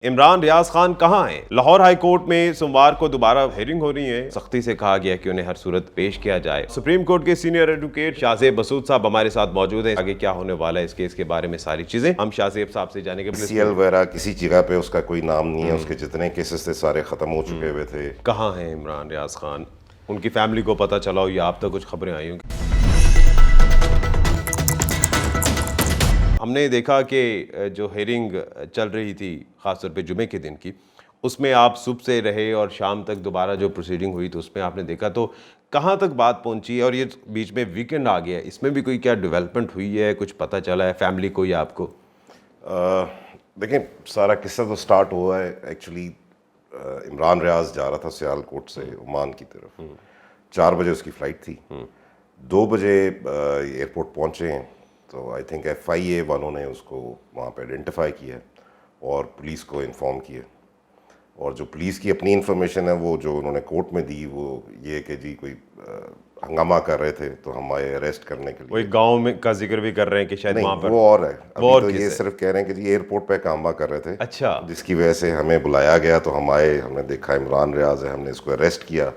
عمران ریاض خان کہاں ہیں؟ Lahore high court میں سوموار کو دوبارہ ہیئرنگ ہو رہی ہے۔ سختی سے کہا گیا کہ انہیں ہر صورت پیش کیا جائے۔ سپریم کورٹ کے سینئر ایڈوکیٹ شاہ زیب مسعود صاحب ہمارے ساتھ موجود ہیں۔ آگے کیا ہونے والا ہے اس کیس کے بارے میں ساری چیزیں ہم شاہ زیب صاحب سے جانیں گے۔ سی ایل وغیرہ کسی جگہ پہ اس کا کوئی نام نہیں ہے، اس کے جتنے کیسز تھے سارے ختم ہو چکے ہوئے تھے۔ کہاں ہیں عمران ریاض خان؟ ان کی فیملی کو پتہ چلا ہو یا آپ تک کچھ خبریں آئی ہوں؟ ہم نے دیکھا کہ جو ہیئرنگ چل رہی تھی خاص طور پہ جمعے کے دن کی، اس میں آپ صبح سے رہے اور شام تک دوبارہ جو پروسیڈنگ ہوئی تو اس میں آپ نے دیکھا تو کہاں تک بات پہنچی ہے؟ اور یہ بیچ میں ویکنڈ آ گیا ہے، اس میں بھی کوئی کیا ڈیولپمنٹ ہوئی ہے؟ کچھ پتہ چلا ہے فیملی کو یا آپ کو؟ دیکھیں، سارا قصہ تو سٹارٹ ہوا ہے ایکچولی عمران ریاض جا رہا تھا سیال کوٹ سے عمان کی طرف۔ 4 بجے اس کی فلائٹ تھی، 2 بجے ایئرپورٹ پہنچے ہیں تو آئی تھنک FIA والوں نے اس کو وہاں پہ آئیڈینٹیفائی کیا اور پولیس کو انفارم کیا، اور جو پولیس کی اپنی انفارمیشن ہے وہ جو انہوں نے کورٹ میں دی وہ یہ کہ جی کوئی ہنگامہ کر رہے تھے تو ہم آئے اریسٹ کرنے کے لیے۔ وہ ایک گاؤں میں کا ذکر بھی کر رہے ہیں کہ شاید وہاں پر وہ اور ہے، ابھی تو یہ صرف کہہ رہے ہیں کہ جی ایئرپورٹ پہ ہنگامہ کر رہے تھے، اچھا، جس کی وجہ سے ہمیں بلایا گیا تو ہم آئے، ہم نے دیکھا عمران ریاض ہے، ہم نے اس کو اریسٹ کیا۔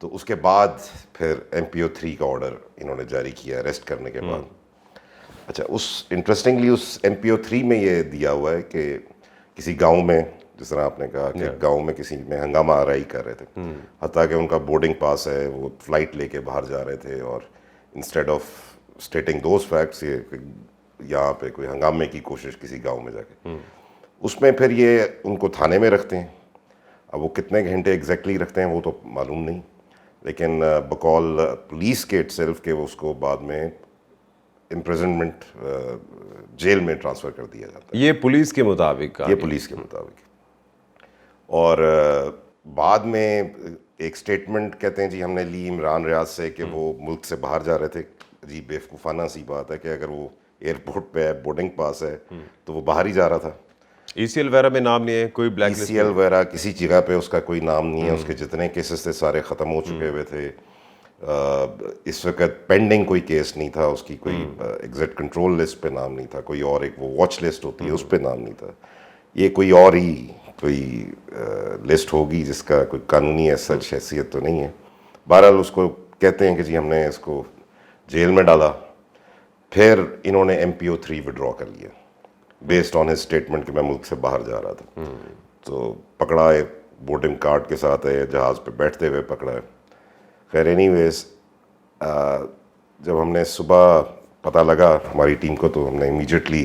تو اس کے بعد پھر MPO3 کا آرڈر انہوں نے جاری کیا اریسٹ کرنے کے بعد۔ اچھا، انٹرسٹنگلی اس MPO3 میں یہ دیا ہوا ہے کہ کسی گاؤں میں، جس طرح آپ نے کہا کہ گاؤں میں کسی میں ہنگامہ آرائی کر رہے تھے، حتیٰ کہ ان کا بورڈنگ پاس ہے، وہ فلائٹ لے کے باہر جا رہے تھے، اور instead of stating those facts یہ یہاں پہ کوئی ہنگامے کی کوشش کسی گاؤں میں جا کے، اس میں پھر یہ ان کو تھانے میں رکھتے ہیں۔ اب وہ کتنے گھنٹے ایگزیکٹلی رکھتے ہیں وہ تو معلوم نہیں، لیکن بقول پولیس کے اٹ سیلف کہ اس کو بعد میں امپریزنمنٹ جیل میں ٹرانسفر کر دیا جاتا ہے۔ یہ پولیس کے مطابق، یہ پولیس کے مطابق، اور بعد میں ایک سٹیٹمنٹ کہتے ہیں جی ہم نے لی عمران ریاض سے کہ وہ ملک سے باہر جا رہے تھے۔ جی بیوقوفانہ سی بات ہے کہ اگر وہ ایئرپورٹ پہ ہے، بورڈنگ پاس ہے، تو وہ باہر ہی جا رہا تھا۔ ECL وغیرہ میں نام نہیں ہے، کوئی بلیک لسٹ؟ ECL وغیرہ کسی جگہ پہ اس کا کوئی نام نہیں ہے، اس کے جتنے کیسز تھے سارے ختم ہو چکے ہوئے تھے۔ اس وقت پینڈنگ کوئی کیس نہیں تھا، اس کی کوئی ایگزیکٹ کنٹرول لسٹ پہ نام نہیں تھا، کوئی اور ایک وہ واچ لسٹ ہوتی ہے اس پہ نام نہیں تھا۔ یہ کوئی اور ہی کوئی لسٹ ہوگی جس کا کوئی قانونی سچ حیثیت تو نہیں ہے۔ بہرحال اس کو کہتے ہیں کہ جی ہم نے اس کو جیل میں ڈالا، پھر انہوں نے MPO3 وڈرا کر لیا بیسڈ آن ہز اسٹیٹمنٹ کہ میں ملک سے باہر جا رہا تھا۔ تو پکڑا ہے، بورڈنگ کارڈ کے ساتھ ہے، جہاز پہ بیٹھتے ہوئے پکڑا ہے۔ خیر اینی ویز، جب ہم نے صبح پتہ لگا ہماری ٹیم کو تو ہم نے امیجیٹلی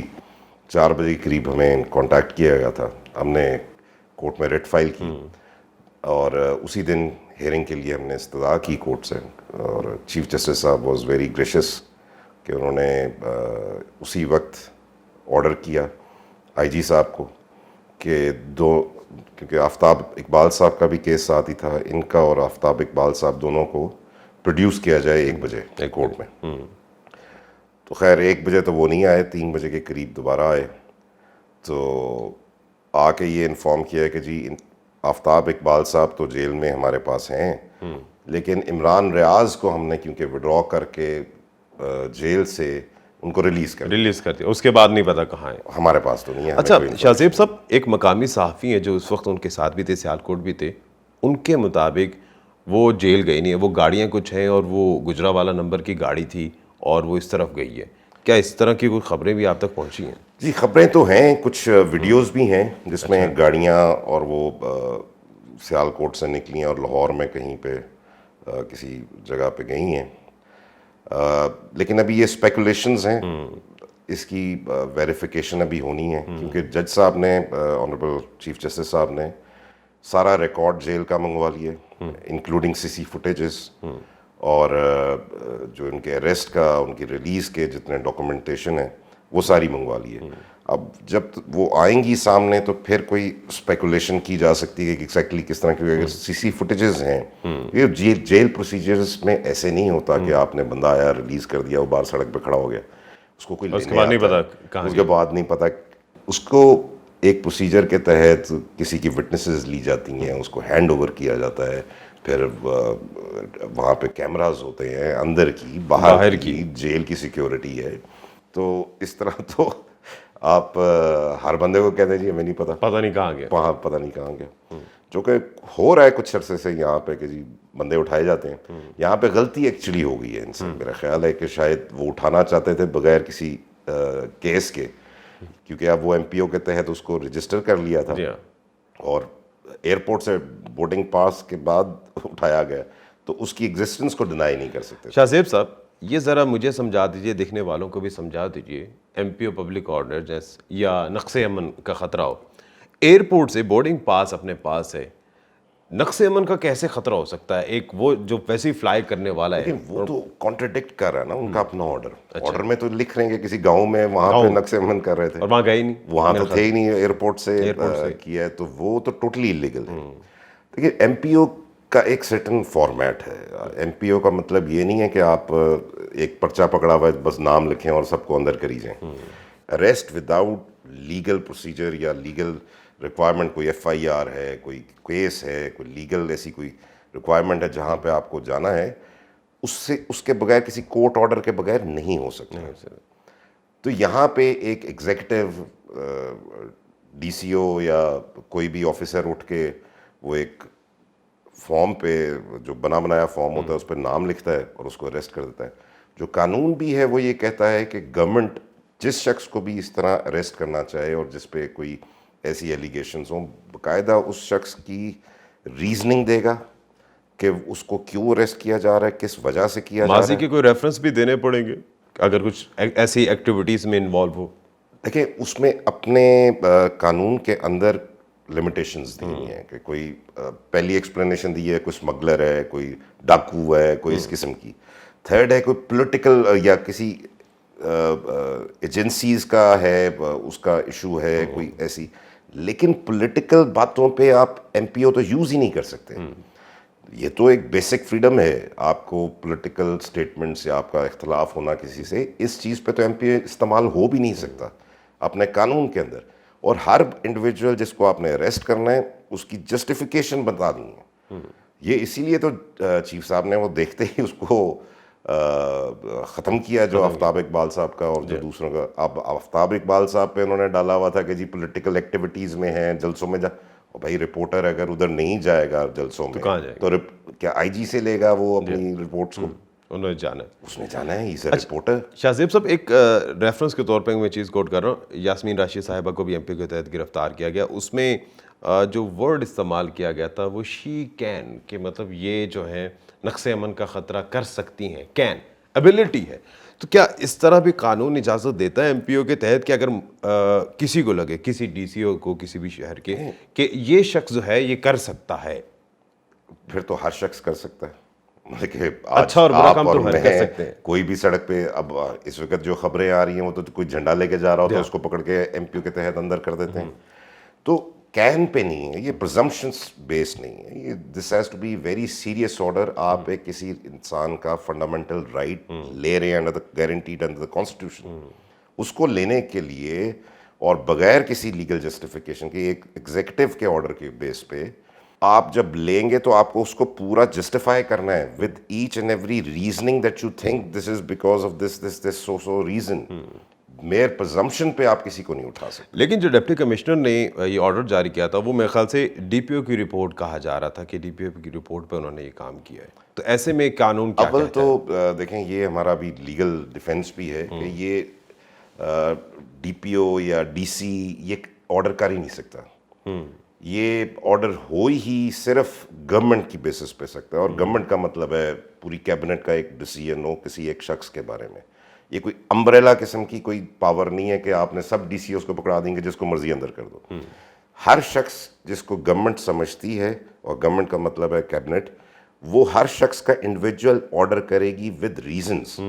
4 بجے کے قریب ہمیں کانٹیکٹ کیا گیا تھا۔ ہم نے کورٹ میں ریٹ فائل کی اور اسی دن ہیئرنگ کے لیے ہم نے استدعا کی کورٹ سے، اور چیف جسٹس صاحب واز ویری گریشیس کہ انہوں نے اسی وقت آرڈر کیا IG صاحب کو کہ کیونکہ آفتاب اقبال صاحب کا بھی کیس ساتھ ہی تھا، ان کا اور آفتاب اقبال صاحب دونوں کو پروڈیوس کیا جائے 1 بجے کورٹ میں۔ تو خیر 1 بجے تو وہ نہیں آئے، 3 بجے کے قریب دوبارہ آئے، تو آ کے یہ انفارم کیا کہ جی آفتاب اقبال صاحب تو جیل میں ہمارے پاس ہیں، لیکن عمران ریاض کو ہم نے کیونکہ وڈرا کر کے جیل سے ان کو ریلیز کر دیا، اس کے بعد نہیں پتا کہاں ہے، ہمارے پاس تو نہیں ہے۔ اچھا شاہ زیب صاحب، ایک مقامی صحافی ہیں جو اس وقت ان کے ساتھ بھی تھے، سیالکوٹ بھی تھے، ان کے مطابق وہ جیل گئی نہیں ہے، وہ گاڑیاں کچھ ہیں اور وہ گجرانوالہ نمبر کی گاڑی تھی اور وہ اس طرف گئی ہے۔ کیا اس طرح کی کوئی خبریں بھی آپ تک پہنچی ہیں؟ جی خبریں تو ہیں، کچھ ویڈیوز بھی ہیں جس میں گاڑیاں اور وہ سیالکوٹ سے نکلی ہیں اور لاہور میں کہیں پہ کسی جگہ پہ گئی ہیں، لیکن ابھی یہ اسپیکولیشنز ہیں، اس کی ویریفیکیشن ابھی ہونی ہے، کیونکہ جج صاحب نے، آنریبل چیف جسٹس صاحب نے سارا ریکارڈ جیل کا منگوا لیے، انکلوڈنگ CC فوٹیجز، اور جو ان کے اریسٹ کا، ان کی ریلیز کے جتنے ڈاکومنٹیشن ہیں وہ ساری منگوا لیے۔ اب جب وہ آئیں گی سامنے تو پھر کوئی اسپیکولیشن کی جا سکتی ہے کہ ایگزیکٹلی کس طرح کی، اگر CC فوٹیجز ہیں، یہ جیل پروسیجرز میں ایسے نہیں ہوتا کہ آپ نے بندہ آیا ریلیز کر دیا، وہ باہر سڑک پہ کھڑا ہو گیا، اس کو کوئی اس کے بعد نہیں پتا کہاں، اس کے بعد نہیں پتا، اس کو ایک پروسیجر کے تحت کسی کی وٹنسز لی جاتی ہیں، اس کو ہینڈ اوور کیا جاتا ہے، پھر وہاں پہ کیمراز ہوتے ہیں، اندر کی باہر کی، جیل کی سیکیورٹی ہے، تو اس طرح تو آپ ہر بندے کو کہتے ہیں جی ہمیں نہیں پتا، پتہ نہیں کہاں گیا. وہاں پتہ نہیں کہاں گیا، جو کہ ہو رہا ہے کچھ عرصے سے یہاں پہ کہ جی بندے اٹھائے جاتے ہیں. یہاں پہ غلطی ایکچولی ہو گئی ہے ان سے. میرا خیال ہے کہ شاید وہ اٹھانا چاہتے تھے بغیر کسی کیس کے، کیونکہ اب وہ ایم پی او کے تحت اس کو رجسٹر کر لیا تھا جی ہاں. اور ایئرپورٹ سے بورڈنگ پاس کے بعد اٹھایا گیا، تو اس کی ایگزسٹنس کو ڈینائی نہیں کر سکتے. شاہ زیب صاحب یہ ذرا مجھے سمجھا دیجئے، دیکھنے والوں کو بھی سمجھا دیجئے، ایم پی او پبلک آرڈر جیسے یا نقص امن کا خطرہ ہو، ایئرپورٹ سے بورڈنگ پاس اپنے پاس ہے، نقص امن کا کیسے خطرہ ہو سکتا ہے؟ ایک وہ جو ویسے ہی فلائی کرنے والا ہے. لیکن وہ تو کانٹرڈکٹ کر رہا ہے نا ان کا اپنا آرڈر میں تو لکھ رہے ہیں کہ کسی گاؤں میں وہاں پہ نقص امن کر رہے تھے، اور وہاں گئے نہیں، وہاں تو تھے ہی نہیں، ایئرپورٹ سے کیا ہے، تو وہ تو ٹوٹلی انلیگل ہے. دیکھیے ایم پی او کا ایک سرٹن فارمیٹ ہے. ایم پی او کا مطلب یہ نہیں ہے کہ آپ ایک پرچہ پکڑا ہوا ہے بس نام لکھیں اور سب کو اندر کری جائیں. اریسٹ وداؤٹ لیگل پروسیجر یا لیگل ریکوائرمنٹ، کوئی ایف آئی آر ہے، کوئی کیس ہے، کوئی لیگل ایسی کوئی ریکوائرمنٹ ہے جہاں پہ آپ کو جانا ہے، اس کے بغیر کسی کورٹ آرڈر کے بغیر نہیں ہو سکتا. تو یہاں پہ ایک ایگزیکٹو ڈی سی او یا کوئی بھی آفیسر اٹھ کے وہ ایک فارم پہ جو بنا بنایا فارم ہوتا ہے اس پہ نام لکھتا ہے اور اس کو اریسٹ کر دیتا ہے. جو قانون بھی ہے وہ یہ کہتا ہے کہ گورنمنٹ جس شخص کو بھی اس طرح اریسٹ کرنا چاہے اور جس پہ کوئی ایسی ایلیگیشنز ہوں، باقاعدہ اس شخص کی ریزننگ دے گا کہ اس کو کیوں اریسٹ کیا جا رہا ہے، کس وجہ سے کیا جا رہا ہے. ماضی کے کوئی ریفرنس بھی دینے پڑیں گے اگر کچھ ایسی ایکٹیویٹیز میں انوالو ہو؟ دیکھیں اس میں اپنے قانون کے اندر لمیٹیشنز دی ہوئی ہیں کہ کوئی پہلی ایکسپلینیشن دی ہے کوئی اسمگلر ہے، کوئی ڈاکو ہے، کوئی اس قسم کی. تھرڈ ہے کوئی پولیٹیکل یا کسی ایجنسیز کا ہے، اس کا ایشو ہے کوئی ایسی. لیکن پولیٹیکل باتوں پہ آپ ایم پی او تو یوز ہی نہیں کر سکتے. یہ تو ایک بیسک فریڈم ہے آپ کو پولیٹیکل سٹیٹمنٹ سے آپ کا اختلاف ہونا کسی سے، اس چیز پہ تو ایم پی او استعمال ہو بھی نہیں سکتا اپنے قانون کے اندر. اور ہر انڈیویجول جس کو آپ نے اریسٹ کرنا ہے اس کی جسٹیفیکیشن بتا دینی ہے. یہ اسی لیے تو چیف صاحب نے وہ دیکھتے ہی اس کو ختم کیا جو آفتاب اقبال صاحب کا اور جو دوسروں کا. اب آفتاب اقبال صاحب پہ انہوں نے ڈالا ہوا تھا کہ جی پولیٹیکل ایکٹیویٹیز میں ہیں، جلسوں میں بھائی رپورٹر اگر ادھر نہیں جائے گا جلسوں میں تو کیا آئی جی سے لے گا وہ اپنی رپورٹس کو؟ انہوں نے جانا ہے، اس نے جانا ہے، ہی رپورٹر. شاہ زیب صاحب ایک ریفرنس کے طور پہ میں چیز کوٹ کر رہا ہوں، یاسمین راشد صاحبہ کو بھی ایم پی کے تحت گرفتار کیا گیا. اس میں جو ورڈ استعمال کیا گیا تھا وہ شی کین، کہ مطلب یہ جو ہے نقص امن کا خطرہ کر سکتی ہیں، کین ایبلٹی ہے. تو کیا اس طرح بھی قانون اجازت دیتا ہے ایم پی او کے تحت کہ اگر کسی کو لگے، کسی ڈی سی او کو کسی بھی شہر کے، کہ یہ شخص جو ہے یہ کر سکتا ہے؟ پھر تو ہر شخص کر سکتا ہے. اچھا اور برا کام تو ہر کر سکتے ہیں. کوئی بھی سڑک پہ اب اس وقت جو خبریں آ رہی ہیں وہ تو کوئی جھنڈا لے کے جا رہا ہوتا ہے اس کو پکڑ کے ایم پی او کے تحت اندر کر دیتے ہیں. تو کین پہ نہیں ہے، یہ پرزمپشنس بیس نہیں ہے، یہ this has to be very serious order. آپ ایک کسی انسان کا فنڈامنٹل رائٹ لے رہے ہیں under the guaranteed under the constitution, اس کو لینے کے لیے اور بغیر کسی لیگل جسٹیفیکیشن کے ایک ایگزیکٹو کے آرڈر کے بیس پہ آپ جب لیں گے تو آپ کو اس کو پورا جسٹیفائی کرنا ہے with each and every reasoning that you think this is because of this so reason. Mere presumption پہ آپ کسی کو نہیں اٹھا سکتے. لیکن جو ڈپٹی کمشنر نے یہ آرڈر جاری کیا تھا وہ میرے خیال سے ڈی پی او کی رپورٹ کہا جا رہا تھا کہ ڈی پی او کی رپورٹ پہ انہوں نے یہ کام کیا ہے. تو ایسے میں قانون کیا اول تو دیکھیں یہ ہمارا بھی لیگل ڈیفینس بھی ہے کہ یہ ڈی پی او یا ڈی سی یہ آرڈر کر ہی نہیں سکتا. یہ آرڈر ہو ہی صرف گورنمنٹ کی بیسس پہ سکتا ہے، اور گورنمنٹ کا مطلب ہے پوری کیبنٹ کا ایک ڈیسیژن ہو کسی ایک شخص کے بارے میں. یہ کوئی امبریلا قسم کی کوئی پاور نہیں ہے کہ آپ نے سب ڈی سی اوز کو پکڑا دیں گے جس کو مرضی اندر کر دو. ہر شخص جس کو گورنمنٹ سمجھتی ہے، اور گورنمنٹ کا مطلب ہے کیبنٹ، وہ ہر شخص کا انڈیویجول آرڈر کرے گی ود ریزنس.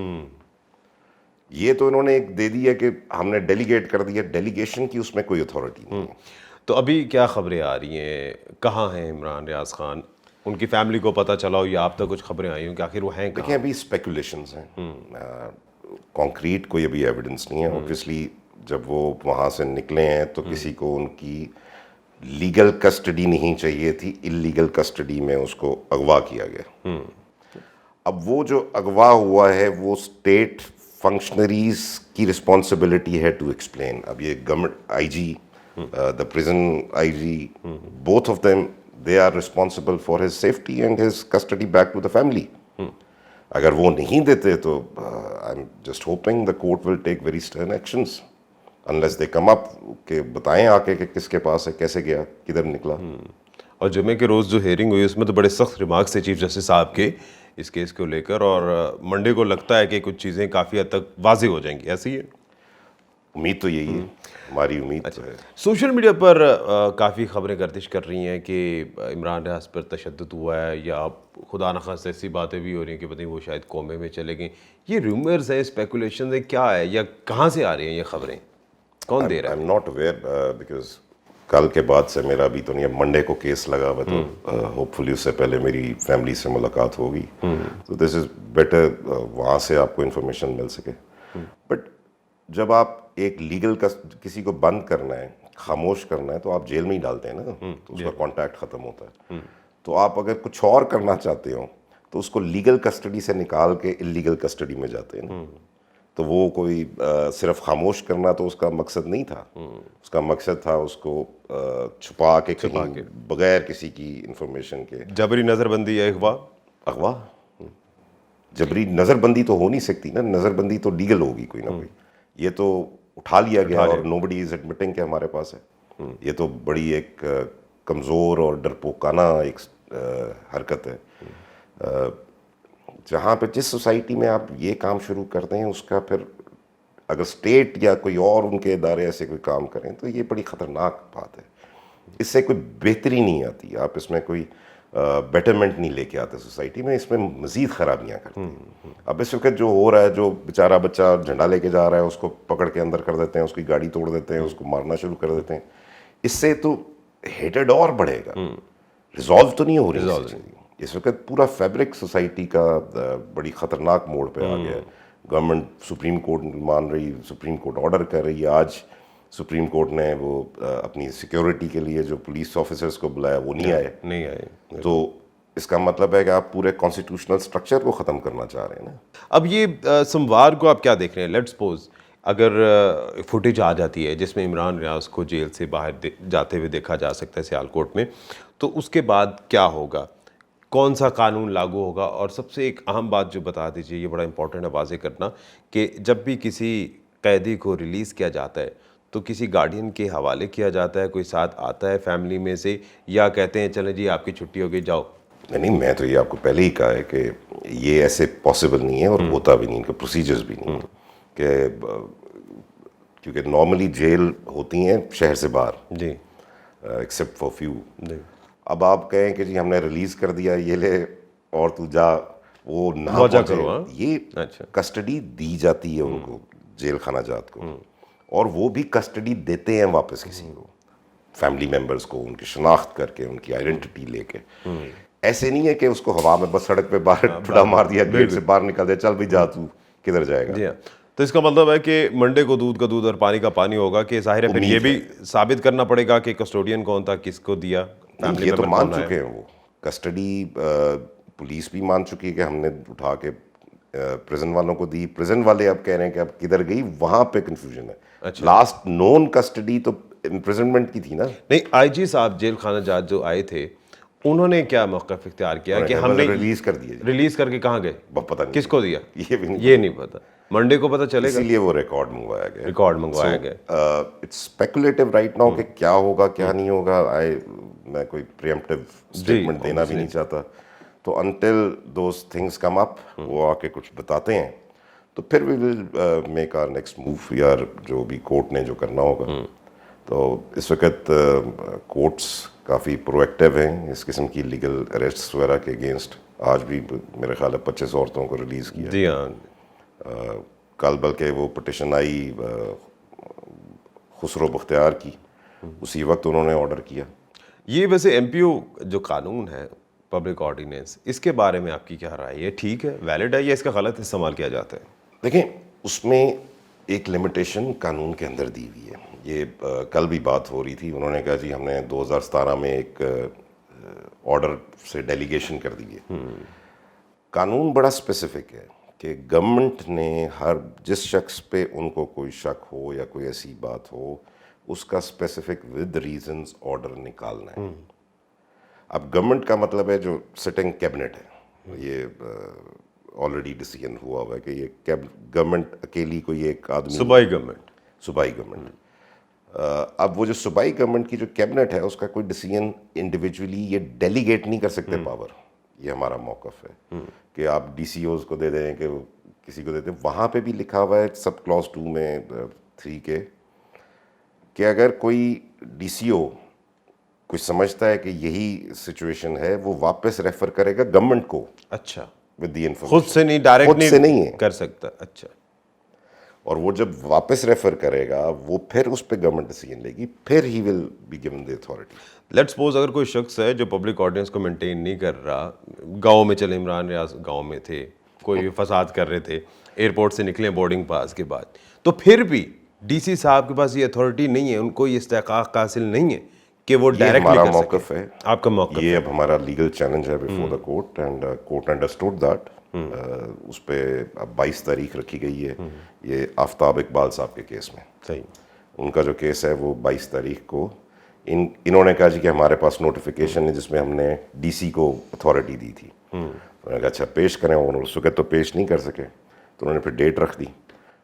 یہ تو انہوں نے ایک دے دی ہے کہ ہم نے ڈیلیگیٹ کر دیا، ڈیلیگیشن کی اس میں کوئی اتھارٹی نہیں ہے. تو ابھی کیا خبریں آ رہی ہیں؟ کہاں ہیں عمران ریاض خان؟ ان کی فیملی کو پتہ چلا ہو یا آپ تک کچھ خبریں آئی ہوں کہ آخر وہ ہیں کہاں؟ دیکھیں ابھی اسپیکولیشنز ہیں، کانکریٹ کوئی ابھی ایویڈنس نہیں ہے. اوبویسلی جب وہ وہاں سے نکلے ہیں تو کسی کو ان کی لیگل کسٹڈی نہیں چاہیے تھی، اللیگل کسٹڈی میں اس کو اغوا کیا گیا. اب وہ جو اغوا ہوا ہے وہ اسٹیٹ فنکشنریز کی رسپانسبلٹی ہے ٹو ایکسپلین. اب یہ government I G, the prison I G, both of them they are responsible for his safety and his custody back to the family. اگر وہ نہیں دیتے تو I am just hoping the court will take very stern actions unless they come up کہ بتائیں آ کے کہ کس کے پاس ہے, کیسے گیا, کدھر نکلا. اور جمعے کے روز جو ہیئرنگ ہوئی اس میں تو بڑے سخت ریمارکس تھے چیف جسٹس صاحب کے اس کیس کو لے کر, اور منڈے کو لگتا ہے کہ کچھ چیزیں کافی حد تک واضح ہو جائیں گی, ایسی ہے امید تو یہی ہے, ہماری امید تو ہے. سوشل میڈیا پر کافی خبریں گردش کر رہی ہیں کہ عمران ریاض پر تشدد ہوا ہے, یا خدا نخواستہ ایسی باتیں بھی ہو رہی ہیں کہ پتہ نہیں وہ شاید کومے میں چلے گئے. یہ ریومرز ہیں, اسپیکولیشنز ہیں, کیا ہے, یا کہاں سے آ رہی ہیں یہ خبریں, کون دے رہا ہے؟ I am not aware because کل کے بعد سے میرا ابھی تو نہیں ہے, منڈے کو کیس لگا ہوا, تو ہوپ فلی اس سے پہلے میری فیملی سے ملاقات ہوگی, تو دس از بیٹر وہاں سے آپ کو انفارمیشن مل سکے. بٹ جب آپ ایک لیگل کا کسی کو بند کرنا ہے, خاموش کرنا ہے, تو آپ جیل میں ہی ڈالتے ہیں نا, تو اس کا کانٹیکٹ ختم ہوتا ہے. تو آپ اگر کچھ اور کرنا چاہتے ہو تو اس کو لیگل کسٹڈی سے نکال کے انلیگل کسٹڈی میں جاتے ہیں نا. تو وہ کوئی صرف خاموش کرنا تو اس کا مقصد نہیں تھا, اس کا مقصد تھا اس کو چھپا کے کہیں بغیر کسی کی انفارمیشن کے. جبری نظر بندی یا اغوا جبری نظر بندی تو ہو نہیں سکتی نا, نظر بندی تو لیگل ہوگی کوئی نہ کوئی. یہ تو اٹھا لیا گیا اور نو بڈی از ایڈمٹنگ کہ ہمارے پاس ہے. یہ تو بڑی ایک کمزور اور ڈرپوکانہ ایک حرکت ہے. جہاں پہ جس سوسائٹی میں آپ یہ کام شروع کرتے ہیں, اس کا پھر اگر اسٹیٹ یا کوئی اور ان کے ادارے ایسے کوئی کام کریں تو یہ بڑی خطرناک بات ہے. اس سے کوئی بہتری نہیں آتی, آپ اس میں کوئی بیٹرمنٹ نہیں لے کے آتے سوسائٹی میں, اس میں مزید خرابیاں کرتے ہیں. اب اس وقت جو ہو رہا ہے, جو بیچارہ بچہ جھنڈا لے کے جا رہا ہے اس کو پکڑ کے اندر کر دیتے ہیں, اس کی گاڑی توڑ دیتے ہیں, اس کو مارنا شروع کر دیتے ہیں. اس سے تو ہیٹڈ اور بڑھے گا, ریزالو تو نہیں ہو رہی. اس وقت پورا فیبرک سوسائٹی کا بڑی خطرناک موڑ پہ آ گیا ہے. گورنمنٹ سپریم کورٹ مان رہی, سپریم کورٹ آرڈر کر رہی ہے. آج سپریم کورٹ نے وہ اپنی سیکیورٹی کے لیے جو پولیس آفیسرز کو بلایا وہ نہیں آئے. تو اس کا مطلب ہے کہ آپ پورے کانسٹیٹیوشنل سٹرکچر کو ختم کرنا چاہ رہے ہیں نا. اب یہ سموار کو آپ کیا دیکھ رہے ہیں؟ لیٹ سپوز اگر فوٹیج آ جاتی ہے جس میں عمران ریاض کو جیل سے باہر جاتے ہوئے دیکھا جا سکتا ہے سیالکوٹ میں, تو اس کے بعد کیا ہوگا, کون سا قانون لاگو ہوگا؟ اور سب سے ایک اہم بات جو بتا دیجیے, یہ بڑا امپورٹنٹ ہے واضح کرنا, کہ جب بھی کسی قیدی کو ریلیز کیا جاتا ہے تو کسی گارڈین کے حوالے کیا جاتا ہے, کوئی ساتھ آتا ہے فیملی میں سے, یا کہتے ہیں چلیں جی آپ کی چھٹی ہو گئی جاؤ؟ نہیں, میں تو یہ آپ کو پہلے ہی کہا ہے کہ یہ ایسے پاسبل نہیں ہے اور ہوتا بھی نہیں, ان کا پروسیجرز بھی نہیں کہ کیونکہ نارملی جیل ہوتی ہیں شہر سے باہر, جی, ایکسیپٹ فار فیو. اب آپ کہیں کہ جی ہم نے ریلیز کر دیا, یہ لے اور تو جا, وہ نہ پہنچے. یہ کسٹڈی دی جاتی ہے ان کو, جیل خانہ جات کو, اور وہ بھی کسٹڈی دیتے ہیں واپس کسی کو, فیملی ممبرز کو, ان کی شناخت کر کے, ان کی آئیڈینٹی لے کے. ایسے نہیں ہے کہ اس کو ہوا میں بس سڑک پہ باہر ٹھڈا مار دیا, گیٹ سے باہر نکل دیا, چل بھی جا, تو کدھر جائے گا. جی ہاں, تو اس کا مطلب ہے کہ منڈے کو دودھ کا دودھ اور پانی کا پانی ہوگا, کہ ظاہر ہے پھر یہ بھی ثابت کرنا پڑے گا کہ کسٹوڈین کون تھا, کس کو دیا. یہ تو مان چکے ہیں وہ کسٹڈی, پولیس بھی مان چکی ہے کہ ہم نے اٹھا کے پریزن والوں کو دی. پریزن والے اب کہہ رہے ہیں کہ اب کدھر گئی, وہاں پہ کنفیوژن ہے. لاسٹ نون کسٹڈی تو امپریزنمنٹ کی تھی نا. نہیں, آئی جی صاحب جیل خانہ جات جو آئے تھے انہوں نے کیا موقف اختیار کیا کہ ہم نے ریلیز کر دیا. ریلیز کر کے کہاں گئے پتہ نہیں کس کو دیا, یہ نہیں پتا. منڈے کو پتہ چلے گا, اسی لیے وہ ریکارڈ منگوایا گیا. اٹس اسپیکولیٹو رائٹ ناؤ کہ کیا ہوگا کیا نہیں ہوگا. میں کوئی پریمپٹیو اسٹیٹمنٹ دینا بھی نہیں چاہتا. تو until those things come up, وہ آ کے کچھ بتاتے ہیں, تو پھر we will make our next move, یا جو بھی کورٹ نے جو کرنا ہوگا. تو اس وقت کورٹس کافی پرو ایکٹیو ہیں اس قسم کی لیگل اریسٹس وغیرہ کے اگینسٹ. آج بھی میرے خیال ہے 25 عورتوں کو ریلیز کیا. جی ہاں, کل بلکہ وہ پٹیشن آئی خسرو بختیار کی, اسی وقت انہوں نے آرڈر کیا. یہ ویسے ایم پی او جو قانون ہے پبلک آرڈیننس, اس کے بارے میں آپ کی کیا رائے ہے؟ یہ ٹھیک ہے, ویلڈ ہے, یا اس کا غلط استعمال کیا جاتا ہے؟ دیکھیں, اس میں ایک لمیٹیشن قانون کے اندر دی ہوئی ہے. یہ کل بھی بات ہو رہی تھی, انہوں نے کہا جی ہم نے 2017 میں ایک آرڈر سے ڈیلیگیشن کر دی ہے. قانون بڑا اسپیسیفک ہے کہ گورنمنٹ نے ہر جس شخص پہ ان کو کوئی شک ہو یا کوئی ایسی بات ہو اس کا اسپیسیفک ود ریزنز آرڈر نکالنا ہے. اب گورنمنٹ کا مطلب ہے جو سٹنگ کیبنٹ ہے, یہ آلریڈی ڈیسیژن ہوا ہوا ہے کہ یہ گورنمنٹ اکیلی کوئی ایک آدمی, صوبائی گورنمنٹ, صوبائی گورنمنٹ. اب وہ جو صوبائی گورنمنٹ کی جو کیبنٹ ہے اس کا کوئی ڈیسیژن انڈیویجولی یہ ڈیلیگیٹ نہیں کر سکتے پاور. یہ ہمارا موقف ہے کہ آپ ڈی سی اوز کو دے دیں کہ کسی کو دے دیں. وہاں پہ بھی لکھا ہوا ہے سب کلاس 2 میں 3 کے کہ اگر کوئی ڈی سی او کچھ سمجھتا ہے کہ یہی سچویشن ہے وہ واپس ریفر کرے گا گورنمنٹ کو اچھا, ود دی انفارمیشن, خود سے نہیں, ڈائریکٹ خود سے نہیں ہے کر سکتا. اچھا, اور وہ جب واپس ریفر کرے گا وہ پھر اس پہ گورنمنٹ ڈیسیژن لے گی, پھر ہی will be given the authority. Let suppose اگر کوئی شخص ہے جو پبلک آڈینس کو مینٹین نہیں کر رہا, گاؤں میں چلے, عمران ریاض گاؤں میں تھے, کوئی فساد کر رہے تھے, ایئرپورٹ سے نکلے بورڈنگ پاس کے بعد, تو پھر بھی ڈی سی صاحب کے پاس یہ اتھارٹی نہیں ہے, ان کو یہ استحقاق حاصل نہیں ہے کہ وہ ڈائریکٹلی ہمارا کر موقف سکیں. ہے, آپ کا موقف یہ اب ہمارا لیگل چیلنج ہے before the court and court understood that. اس پہ اب 22 تاریخ رکھی گئی ہے. یہ آفتاب اقبال صاحب کے کیس میں, صحیح, ان کا جو کیس ہے وہ 22 تاریخ کو انہوں نے کہا جی کہ ہمارے پاس نوٹیفیکیشن ہے جس میں ہم نے ڈی سی کو اتھارٹی دی تھی. انہوں نے کہا اچھا پیش کریں, انہوں نے اس وقت تو پیش نہیں کر سکے تو انہوں نے پھر ڈیٹ رکھ دی.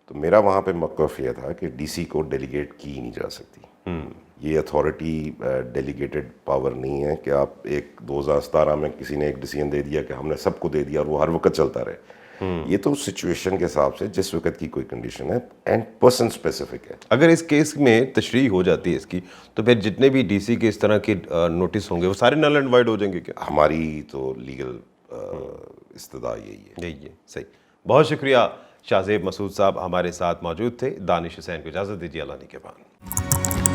تو میرا وہاں پہ موقف یہ تھا کہ ڈی سی کو ڈیلیگیٹ کی نہیں جا سکتی. یہ اتھارٹی ڈیلیگیٹڈ پاور نہیں ہے کہ آپ 2017 میں کسی نے ایک ڈیسیژن دے دیا کہ ہم نے سب کو دے دیا اور وہ ہر وقت چلتا رہے. یہ تو سچویشن کے حساب سے جس وقت کی کوئی کنڈیشن ہے اینڈ پرسن اسپیسیفک ہے. اگر اس کیس میں تشریح ہو جاتی ہے اس کی, تو پھر جتنے بھی ڈی سی کے اس طرح کے نوٹس ہوں گے وہ سارے نل اینڈ وائڈ ہو جائیں گے کیا؟ ہماری تو لیگل استدعا یہی ہے. یہی ہے, صحیح. بہت شکریہ شاہ زیب مسعود صاحب ہمارے ساتھ موجود تھے. دانش حسین کو اجازت دیجیے, اللہ نگہبان.